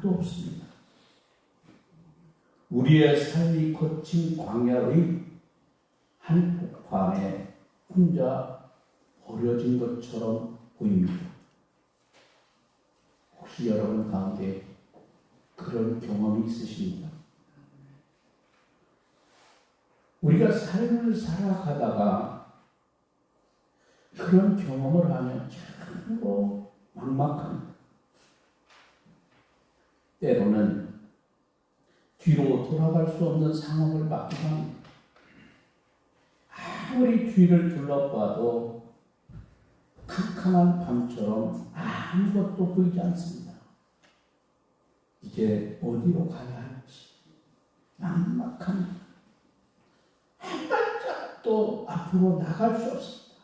아무것도 없습니다. 우리의 삶이 거친 광야의 한복판에 혼자 버려진 것처럼 보입니다. 혹시 여러분 가운데 그런 경험이 있으십니까? 우리가 삶을 살아가다가 그런 경험을 하면 참으로 막막합니다. 때로는 뒤로 돌아갈 수 없는 상황을 맞기도 합니다. 아무리 뒤를 둘러봐도 캄캄한 밤처럼 아무것도 보이지 않습니다. 이제 어디로 가야 할지 막막합니다. 한 발짝도 앞으로 나갈 수 없습니다.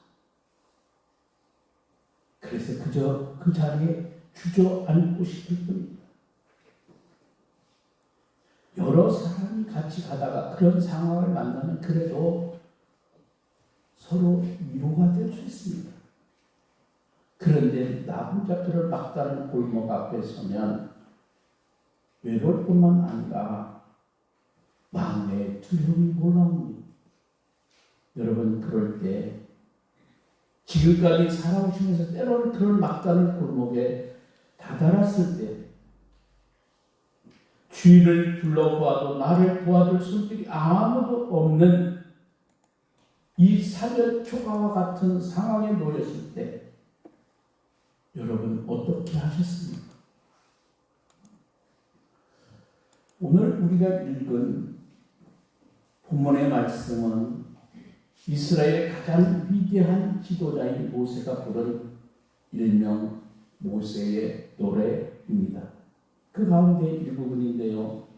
그래서 그저 그 자리에 주저앉고 싶을 뿐입니다. 여러 사람이 같이 가다가 그런 상황을 만나면 그래도 서로 위로가 될 수 있습니다. 그런데 나 혼자 그런 막다른 골목 앞에 서면 외로울 뿐만 아니라 마음에 두려움이 몰아옵니다. 여러분, 그럴 때 지금까지 살아오시면서 때로는 그런 막다른 골목에 다다랐을 때 주위를 둘러보아도 나를 도와줄 손길이 아무도 없는 이 사면초가와 같은 상황에 놓였을 때 여러분 어떻게 하셨습니까? 오늘 우리가 읽은 본문의 말씀은 이스라엘의 가장 위대한 지도자인 모세가 부른 일명 모세의 노래입니다. 그 가운데 일부분인데요.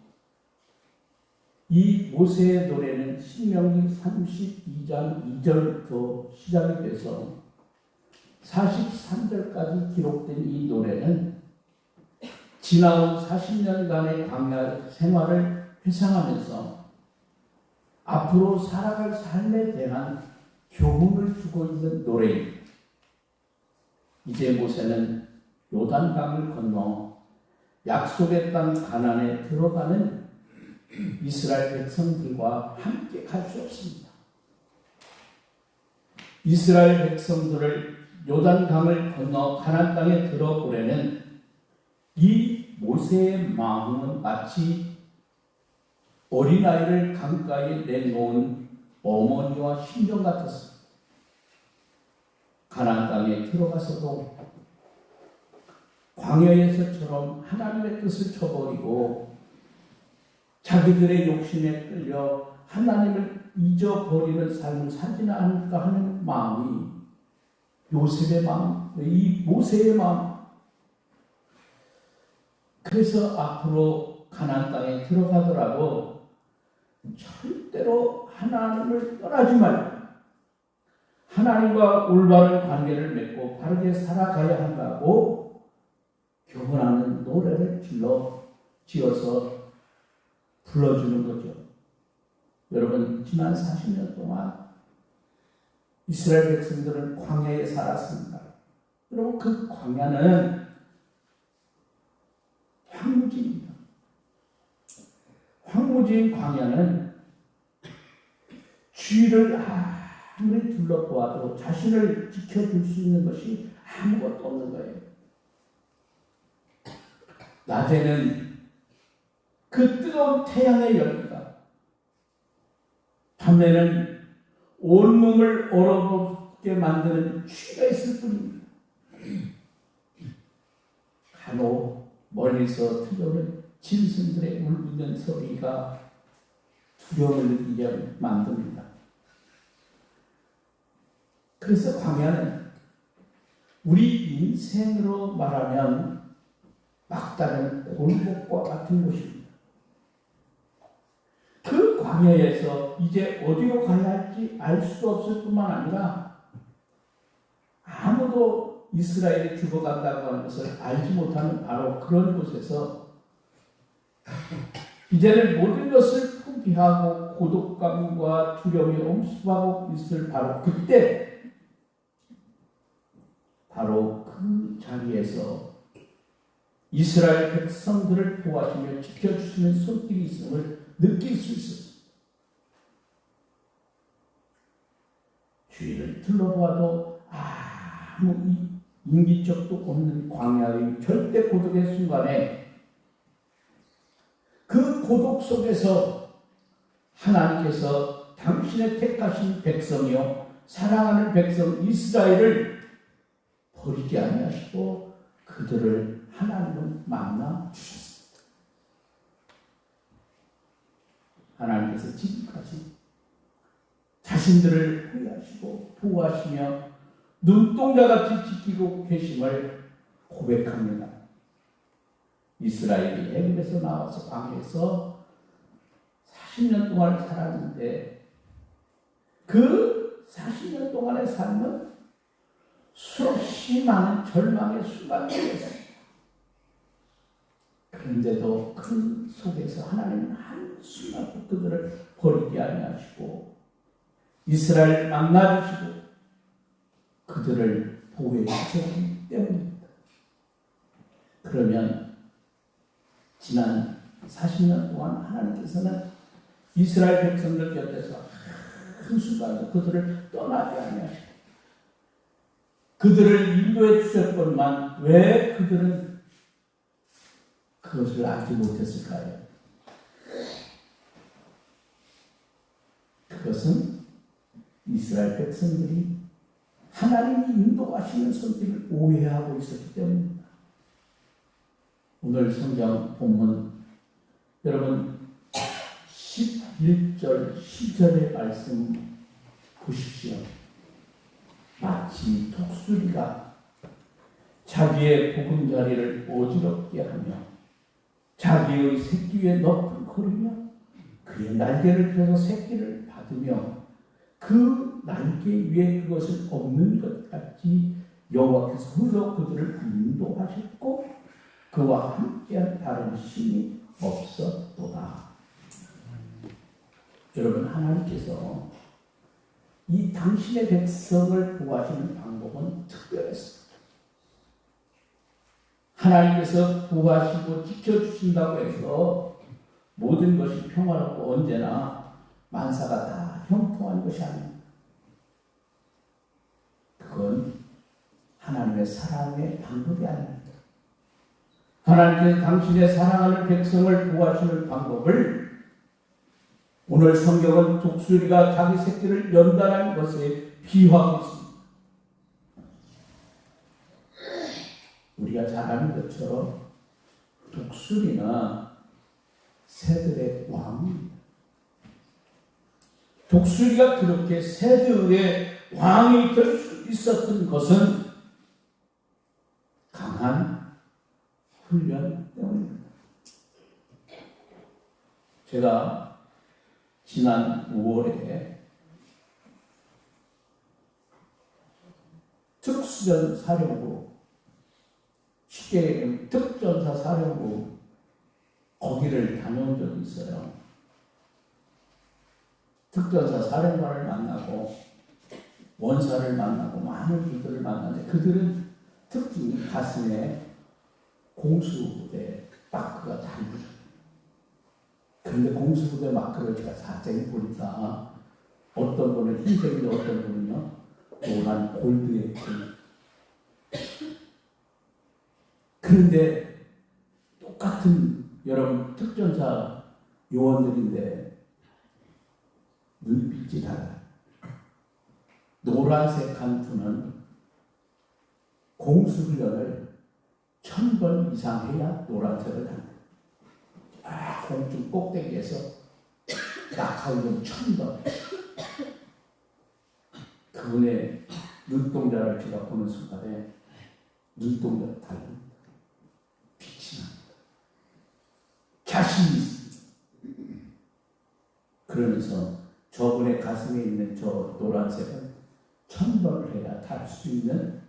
이 모세의 노래는 신명기 32장 2절부터 시작이 돼서 43절까지 기록된 이 노래는 지나온 40년간의 광야 생활을 회상하면서 앞으로 살아갈 삶에 대한 교훈을 주고 있는 노래입니다. 이제 모세는 요단강을 건너 약속의 땅 가나안에 들어가는 이스라엘 백성들과 함께 갈 수 없습니다. 이스라엘 백성들을 요단강을 건너 가나안 땅에 들어보려는 이 모세의 마음은 마치 어린아이를 강가에 내놓은 어머니와 심정 같았습니다. 가나안 땅에 들어가서도 광야에서처럼 하나님의 뜻을 쳐버리고 자기들의 욕심에 끌려 하나님을 잊어버리는 삶을 살지는 않을까 하는 마음이 요셉의 마음, 이 모세의 마음. 그래서 앞으로 가나안 땅에 들어가더라도 절대로 하나님을 떠나지 말고 하나님과 올바른 관계를 맺고 바르게 살아가야 한다고 교훈하는 노래를 지어서 불러주는 거죠. 여러분, 지난 40년 동안 이스라엘 백성들은 광야에 살았습니다. 여러분, 그 광야는 황무지입니다. 황무지인 광야는 주위를 아무리 둘러보아도 자신을 지켜줄 수 있는 것이 아무것도 없는 거예요. 낮에는 그 뜨거운 태양의 열기가, 밤에는 온몸을 얼어붙게 만드는 추위가 있을 뿐입니다. 간혹 멀리서 들려오는 짐승들의 울부짖는 소리가 두려움을 느끼게 만듭니다. 그래서 광야는 우리 인생으로 말하면 막다른 골목과 같은 곳입니다. 그 광야에서 이제 어디로 가야 할지 알 수도 없을 뿐만 아니라 아무도 이스라엘이 죽어간다고 하는 것을 알지 못하는 바로 그런 곳에서 이제는 모든 것을 포기하고 고독감과 두려움이 엄습하고 있을 바로 그때, 바로 그 자리에서 이스라엘 백성들을 보호하시며 지켜주시는 손길이 있음을 느낄 수 있었습니다. 주위를 둘러보아도 아무 인기척도 없는 광야의 절대 고독의 순간에 그 고독 속에서 하나님께서 당신의 택하신 백성이요 사랑하는 백성 이스라엘을 버리지 아니하시고 그들을 하나님은 만나 주셨습니다. 하나님께서 지금까지 자신들을 회하시고 보호하시며 눈동자같이 지키고 계심을 고백합니다. 이스라엘이 애굽에서 나와서 광야에서 40년 동안 살았는데 그 40년 동안의 삶은 수없이 많은 절망의 순간이었습니다. 그런데도 그 속에서 하나님은 한순간도 그들을 버리지 아니하시고 이스라엘을 만나주시고 그들을 보호해 주셨기 때문입니다. 그러면 지난 40년 동안 하나님께서는 이스라엘 백성들 곁에서 한순간도 그들을 떠나지 아니하시고 그들을 인도해 주셨건만 왜 그들은 그것을 알지 못했을까요? 그것은 이스라엘 백성들이 하나님이 인도하시는 손길을 오해하고 있었기 때문입니다. 오늘 성경 본문 여러분 11절 10절의 말씀 보십시오. 마치 독수리가 자기의 보금자리를 어지럽게 하며 자기의 새끼 위에 높은 걸으며 그의 날개를 펴서 새끼를 받으며 그 날개 위에 그것을 엎는 것 같이 여호와께서 홀로 그들을 인도하셨고 그와 함께한 다른 신이 없었도다. 여러분 하나님께서 이 당신의 백성을 보호하시는 방법은 특별했습니다. 하나님께서 보호하시고 지켜주신다고 해서 모든 것이 평화롭고 언제나 만사가 다 형통한 것이 아닙니다. 그건 하나님의 사랑의 방법이 아닙니다. 하나님께서 당신의 사랑하는 백성을 보호하시는 방법을 오늘 성경은 독수리가 자기 새끼를 연단한 것에 비유하고 있습니다. 우리가 잘 아는 것처럼 독수리는 새들의 왕입니다. 독수리가 그렇게 새들의 왕이 될 수 있었던 것은 강한 훈련 때문입니다. 제가 지난 5월에 특수전 사령부, 쉽게 얘기하면 특전사 사령부 거기를 다녀온 적이 있어요. 특전사 사령관을 만나고 원사를 만나고 많은 분들을 만나는데 그들은 특히 가슴에 공수부대 마크가 잘 붙어요. 그런데 공수부대 마크를 제가 자세히 보니까 어떤 분은 흰색인데 어떤 분은요 노란 골드에 그런데 똑같은 여러분 특전사 요원들인데 눈빛이 달라요. 노란색 한 분은 공수훈련을 1000번 이상 해야 노란색을 합니다. 공중 꼭대기에서 낙하훈련 1000번. 그분의 눈동자를 제가 보는 순간에 눈동자가 달립니다. 빛이 납니다. 자신이 있습니다. 그러면서 저분의 가슴에 있는 저 노란색은 1000번을 해야 달 수 있는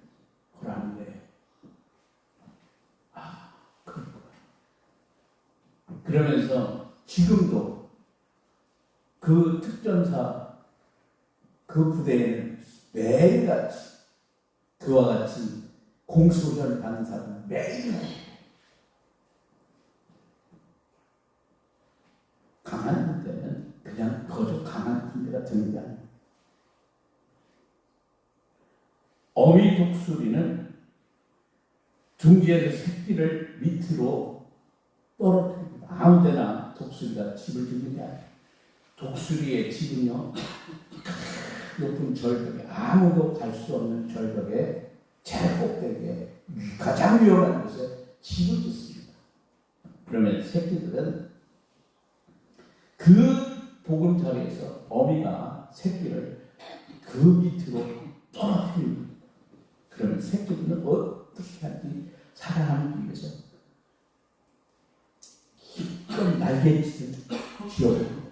거라는 거예요. 그렇구나. 그러면서 지금도 그 특전사 그 부대에는 매일같이, 그와 같이 공수훈련을 받는 사람은 매일 소리가 듣는 게 아닙니다. 어미 독수리는 둥지에서 새끼를 밑으로 떨어뜨립니다. 아무데나 독수리가 집을 짓는 게 아니에요. 독수리의 집은요, 높은 절벽에, 아무도 갈 수 없는 절벽에 제일 꼭대기에 가장 위험한 곳에 집을 짓습니다. 그러면 새끼들은 그 보금자리에서 어미가 새끼를 그 밑으로 떨어뜨립니다. 그러면 새끼들은 어떻게 하지? 살아남기 위해서 힘껏 날개짓을 쥐어줍니다.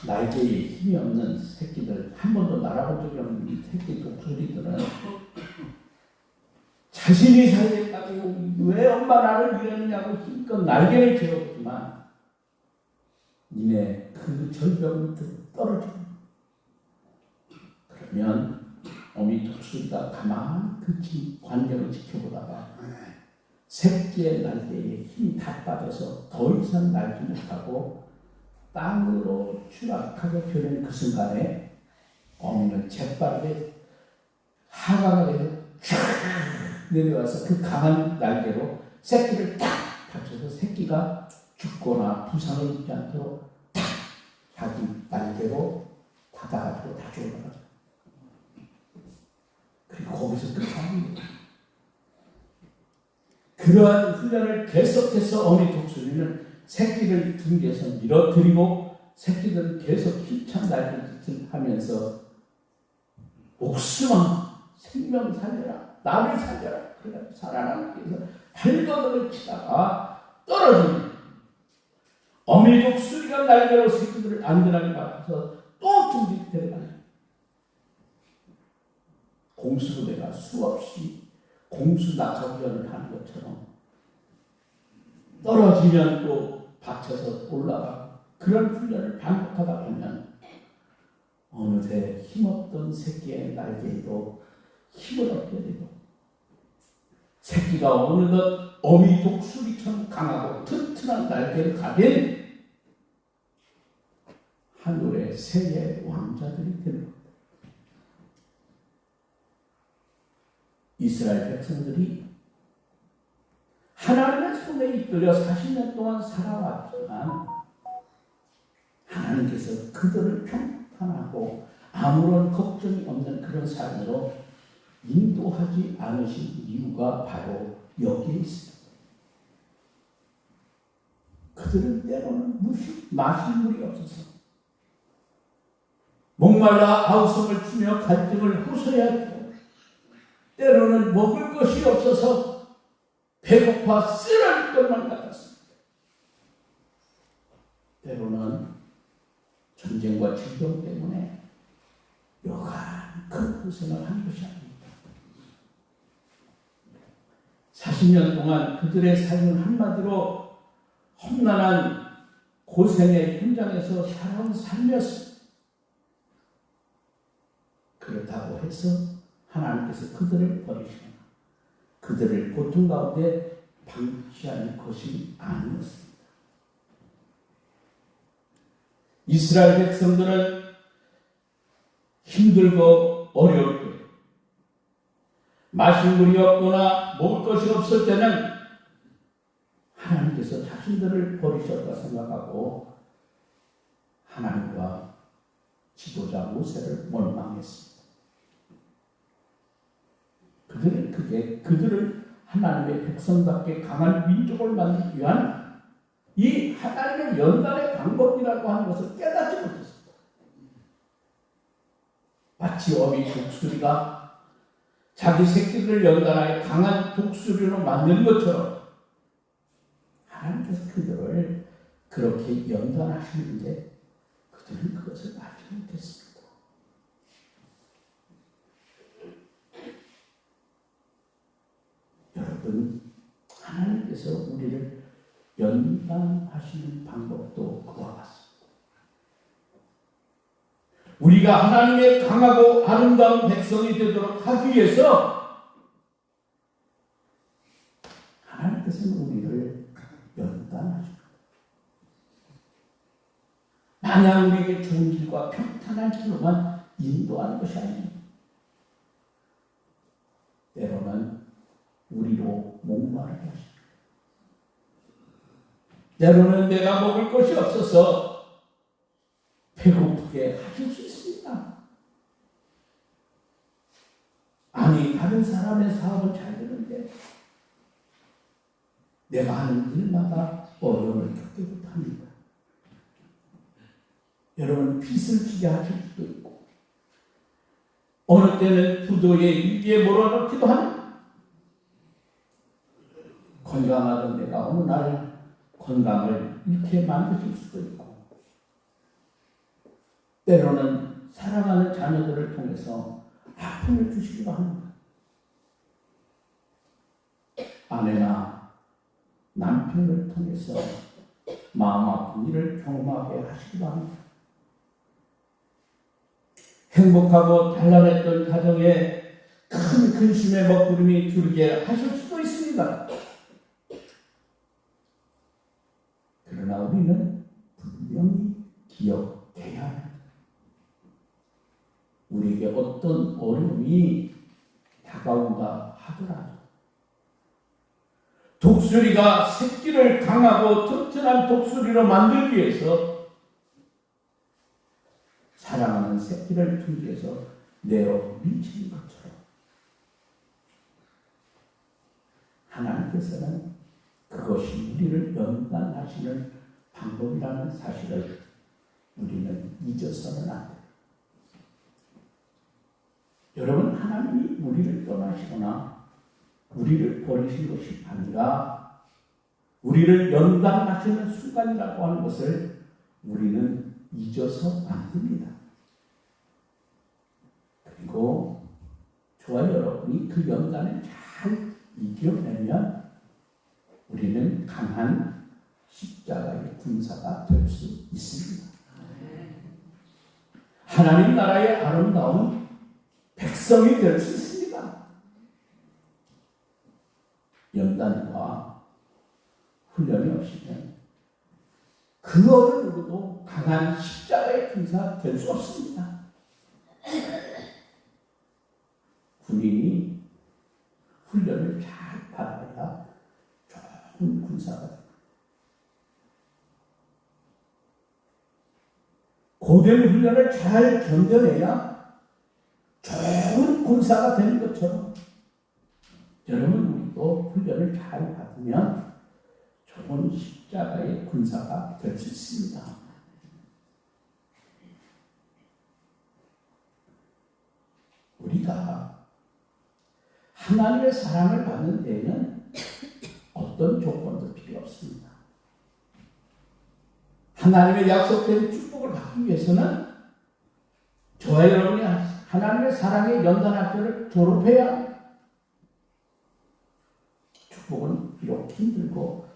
날개에 힘이 없는 새끼들, 한 번도 날아본 적이 없는 이 새끼 독수리들은 자신이 살겠다고 왜 엄마 나를 이러느냐고 힘껏 날개를 쥐어보지만 니네 그 절벽 밑으로 떨어집니다. 그러면 어미 독수리가 가만히 그 광경을 지켜보다가 새끼의 날개에 힘이 다 빠져서 더 이상 날지 못하고 땅으로 추락하게 되는 그 순간에 어미는 재빠르게 하강을 해서 쫙 내려와서 그 강한 날개로 새끼를 딱 받쳐서 새끼가 죽거나 부상을 입지 않도록 딱 자기 날개로 받아가지고 다시 올라가죠. 그리고 거기서 끝납니다. 그러한 훈련을 계속해서 어미 독수리는 새끼를 둥지에서 밀어들이고 새끼들은 계속 힘찬 날개짓을 하면서 옥수마 생명 살려라, 나를 살려라, 그래 살아남기 위해서 발버둥을 치다가 떨어집니다. 어미 독수리가 날개로 새끼들을 안전하게 받아서 또 둥지에 데려가요. 공수부대가 수없이 공수 낙하 훈련을 하는 것처럼 떨어지면 또 받쳐서 올라가고 그런 훈련을 반복하다 보면 어느새 힘없던 새끼의 날개에도 힘을 얻게 되고 새끼가 어느덧 어미 독수리처럼 강하고 튼튼한 날개를 가진 하늘의 세계의 왕자들이 되는 겁니다. 이스라엘 백성들이 하나님의 손에 이끌려 40년 동안 살아왔지만 하나님께서 그들을 평탄하고 아무런 걱정이 없는 그런 삶으로 인도하지 않으신 이유가 바로 여기에 있습니다. 그들은 때로는 마실 물이 없어서 목말라 아우성을 추며 갈증을 호소해야 했고 때로는 먹을 것이 없어서 배고파 쓰러질 것만 같았습니다. 때로는 전쟁과 질병 때문에 여간 큰 고생을 한 것이 아닙니다. 40년 동안 그들의 삶은 한마디로 험난한 고생의 현장에서 살아온 삶이었습니다. 그렇다고 해서 하나님께서 그들을 버리시거나 그들을 고통 가운데 방치하는 것이 아니었습니다. 이스라엘 백성들은 힘들고 어려울 때 마실 물이 없거나 먹을 것이 없을 때는 하나님께서 자신들을 버리셨다 생각하고 하나님과 지도자 모세를 원망했습니다. 그들을 하나님의 백성답게 강한 민족을 만들기 위한 이 하나님의 연단의 방법이라고 하는 것을 깨닫지 못했습니다. 마치 어미 독수리가 자기 새끼들을 연단하여 강한 독수리로 만드는 것처럼 하나님께서 그들을 그렇게 연단하시는데 그들은 그것을 알지 못했습니다. 여러분, 하나님께서 우리를 연단하시는 방법도 그와 같습니다. 우리가 하나님의 강하고 아름다운 백성이 되도록 하기 위해서 하나님께서는 우리를 연단하십니다. 마냥 우리에게 좋은 길과 평탄한 길로만 인도하는 것이 아닙니다. 때로는 우리로 목마르게 하십니다. 때로는 내가 먹을 것이 없어서 배고프게 하실 수 있습니다. 아니, 다른 사람의 사업은 잘 되는데 내가 하는 일마다 어려움을 겪게 합니다. 여러분, 빚을 지게 하실 수도 있고, 어느 때는 부도의 위기에 몰아넣기도 하는, 건강하던 내가 어느 날 건강을 잃게 만드실 수도 있고, 때로는 사랑하는 자녀들을 통해서 아픔을 주시기도 합니다. 아내나 남편을 통해서 마음 아픈 일을 경험하게 하시기도 합니다. 행복하고 단란했던 가정에 큰 근심의 먹구름이 두르게 하실 수도 있습니다. 그러나 우리는 분명히 기억해야 합니다. 우리에게 어떤 어려움이 다가온다 하더라도 독수리가 새끼를 강하고 튼튼한 독수리로 만들기 위해서 사랑하는 새끼를 둥지에서 내어 미치는 것처럼 하나님께서는 그것이 우리를 연단하시는 방법이라는 사실을 우리는 잊어서는 안 돼요. 여러분, 하나님이 우리를 떠나시거나 우리를 버리신 것이 아니라 우리를 연단하시는 순간이라고 하는 것을 우리는 잊어서 안 됩니다. 그리고 저와 여러분이 그 연단을 잘 이겨내면 우리는 강한 십자가의 군사가 될 수 있습니다. 하나님 나라의 아름다운 백성이 될 수 있습니다. 연단과 훈련이 없이는 그 어느 누구도 강한 십자가의 군사가 될 수 없습니다. 군인이 훈련을 잘 받아야 좋은 군사가 됩니다. 고된 훈련을 잘 견뎌내야 좋은 군사가 되는 것처럼 여러분, 우리도 훈련을 잘 받으면 좋은 십자가의 군사가 될 수 있습니다. 우리가 하나님의 사랑을 받는 데에는 어떤 조건도 필요 없습니다. 하나님의 약속된 축복을 받기 위해서는 저와 여러분이 하나님의 사랑의 연단학교를 졸업해야 합니다. 축복은 비록 힘들고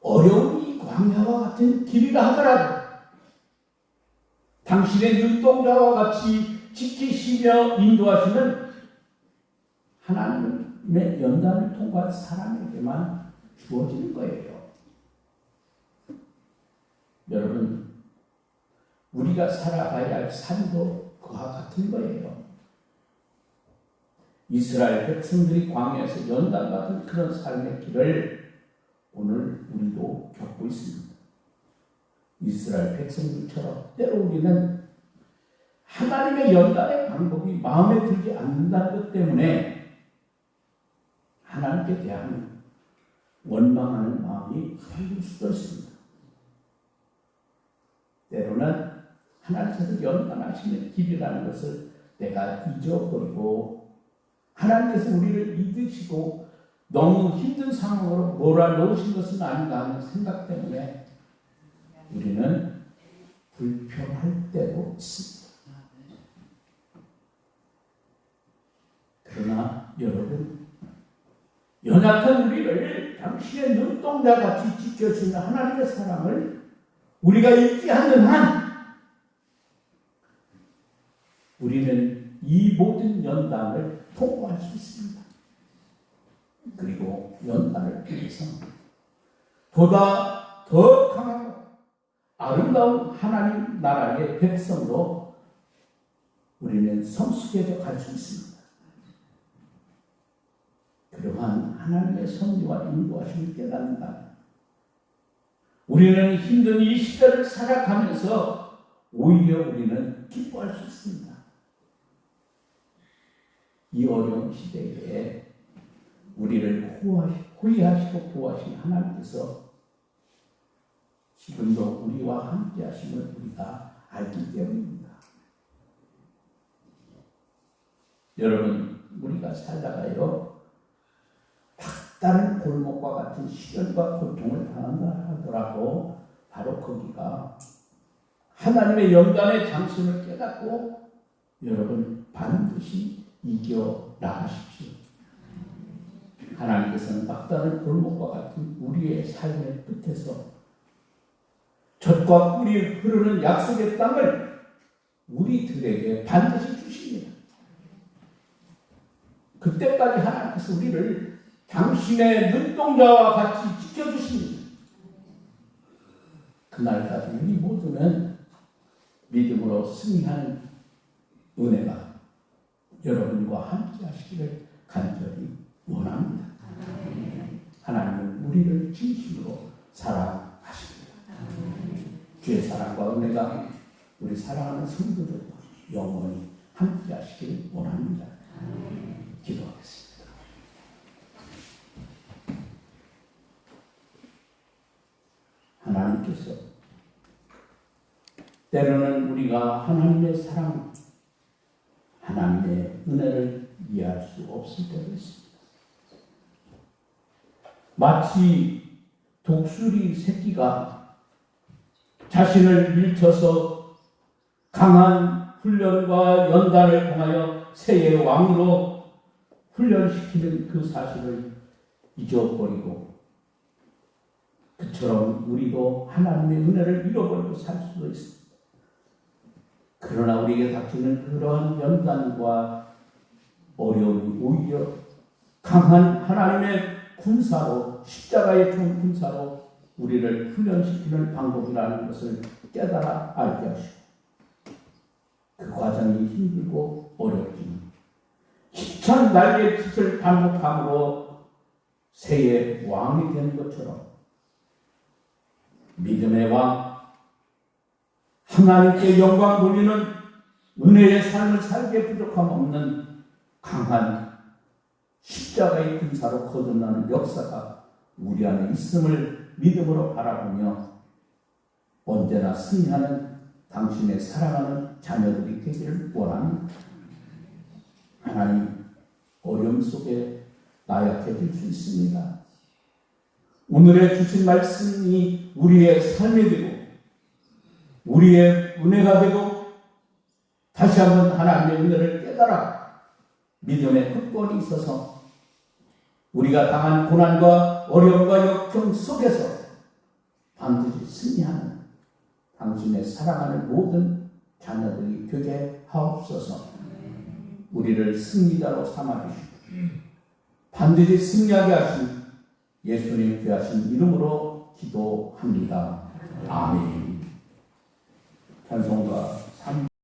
어려운 이 광야와 같은 길이라 하더라도 당신의 눈동자와 같이 지키시며 인도하시는 하나님의 연단을 통과한 사람에게만 주어지는 거예요. 여러분, 우리가 살아가야 할 삶도 그와 같은 거예요. 이스라엘 백성들이 광야에서 연단받은 그런 삶의 길을 오늘 우리도 겪고 있습니다. 이스라엘 백성들처럼 때로 우리는 하나님의 연단의 방법이 마음에 들지 않는다는 것 때문에 하나님께 대한 원망하는 마음이 생길 수도 있습니다. 때로는 하나님께서 연단하시는 길이라는 것을 내가 잊어버리고 하나님께서 우리를 믿으시고 너무 힘든 상황으로 몰아넣으신 것은 아닌가 하는 생각 때문에 우리는 불평할 때도 있습니다. 그러나 여러분, 연약한 우리를 당신의 눈동자같이 지켜주는 하나님의 사랑을 우리가 잊지 않는 한 우리는 이 모든 연단을 통과할 수 있습니다. 그리고 연단을 통해서 보다 더 강하고 아름다운 하나님 나라의 백성으로 우리는 성숙해져 갈 수 있습니다. 그러한 하나님의 섭리와 인도하심을 깨닫는다. 우리는 힘든 이 시대를 살아가면서 오히려 우리는 기뻐할 수 있습니다. 이 어려운 시대에 우리를 호위하시고 보호하신 하나님께서 지금도 우리와 함께 하심을 우리가 알기 때문입니다. 여러분, 우리가 살다가요 다른 골목과 같은 시련과 고통을 당한다 하더라도 바로 거기가 하나님의 영단의 장소를 깨닫고 여러분 반드시 이겨 나가십시오. 하나님께서는 막다른 골목과 같은 우리의 삶의 끝에서 젖과 꿀이 흐르는 약속의 땅을 우리들에게 반드시 주십니다. 그때까지 하나님께서 우리를 당신의 눈동자와 같이 지켜주십니다. 그날까지 우리 모두는 믿음으로 승리하는 은혜가 여러분과 함께 하시기를 간절히 원합니다. 하나님은 우리를 진심으로 사랑하십니다. 주의 사랑과 은혜가 우리 사랑하는 성도들과 영원히 함께 하시기를 원합니다. 기도하겠습니다. 하나님께서 때로는 우리가 하나님의 사랑, 하나님의 은혜를 이해할 수 없을 때도 있습니다. 마치 독수리 새끼가 자신을 밀쳐서 강한 훈련과 연단을 통하여 새의 왕으로 훈련시키는 그 사실을 잊어버리고 그처럼 우리도 하나님의 은혜를 잃어버리고 살 수도 있습니다. 그러나 우리에게 닥치는 그러한 연단과 어려움이 오히려 강한 하나님의 군사로, 십자가의 총 군사로 우리를 훈련시키는 방법이라는 것을 깨달아 알게 하시고 그 과정이 힘들고 어렵지만 힘찬 날갯짓을 반복함으로 새의 왕이 되는 것처럼 믿음의 왕, 하나님께 영광 돌리는 은혜의 삶을 살게 부족함 없는 강한 십자가의 군사로 거듭나는 역사가 우리 안에 있음을 믿음으로 바라보며 언제나 승리하는 당신의 사랑하는 자녀들이 되기를 원합니다. 하나님, 어려움 속에 나약해질 수 있습니다. 오늘의 주신 말씀이 우리의 삶이 되고 우리의 은혜가 되고 다시 한번 하나님의 은혜를 깨달아 믿음의 끝권이 있어서 우리가 당한 고난과 어려움과 역경 속에서 반드시 승리하는 당신의 사랑하는 모든 자녀들이 되게 하옵소서. 우리를 승리자로 삼아주시고 반드시 승리하게 하신 예수님 귀하신 이름으로 기도합니다. 아멘. 찬송가